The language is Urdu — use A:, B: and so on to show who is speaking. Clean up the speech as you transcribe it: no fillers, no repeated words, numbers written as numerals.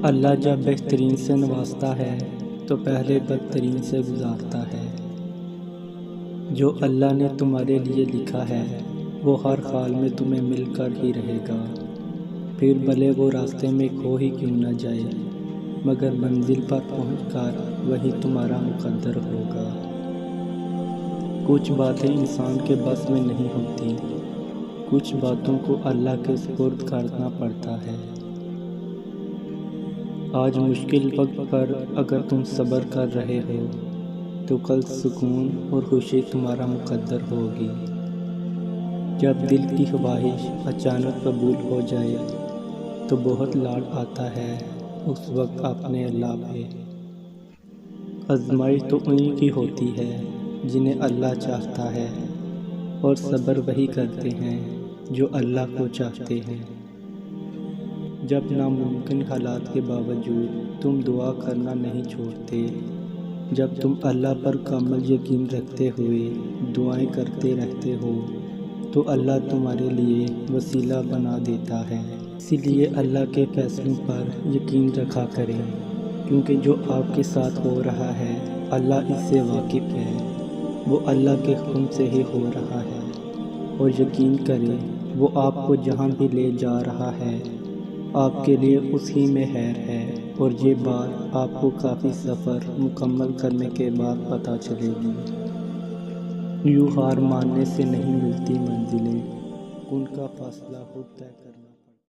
A: اللہ جب بہترین سے نوازتا ہے تو پہلے بدترین سے گزارتا ہے۔ جو اللہ نے تمہارے لیے لکھا ہے وہ ہر حال میں تمہیں مل کر ہی رہے گا، پھر بھلے وہ راستے میں کھو ہی کیوں نہ جائے، مگر منزل پر پہنچ کر وہی تمہارا مقدر ہوگا۔ کچھ باتیں انسان کے بس میں نہیں ہوتی، کچھ باتوں کو اللہ کے سپرد کرنا پڑتا ہے۔ آج مشکل وقت پر اگر تم صبر کر رہے ہو تو کل سکون اور خوشی تمہارا مقدر ہوگی۔ جب دل کی خواہش اچانک قبول ہو جائے تو بہت لاڈ آتا ہے اس وقت اپنے اللہ پہ۔ آزمائش تو انہی کی ہوتی ہے جنہیں اللہ چاہتا ہے، اور صبر وہی کرتے ہیں جو اللہ کو چاہتے ہیں۔ جب ناممکن حالات کے باوجود تم دعا کرنا نہیں چھوڑتے، جب تم اللہ پر کامل یقین رکھتے ہوئے دعائیں کرتے رہتے ہو تو اللہ تمہارے لیے وسیلہ بنا دیتا ہے۔ اسی لیے اللہ کے فیصلوں پر یقین رکھا کریں، کیونکہ جو آپ کے ساتھ ہو رہا ہے اللہ اس سے واقف ہے، وہ اللہ کے حکم سے ہی ہو رہا ہے۔ اور یقین کریں وہ آپ کو جہاں بھی لے جا رہا ہے آپ کے لیے اس ہی میں خیر ہے، اور یہ بات آپ کو کافی سفر مکمل کرنے کے بعد پتہ چلے گی۔ یوں ہار ماننے سے نہیں ملتی منزلیں، ان کا فاصلہ خود طے کرنا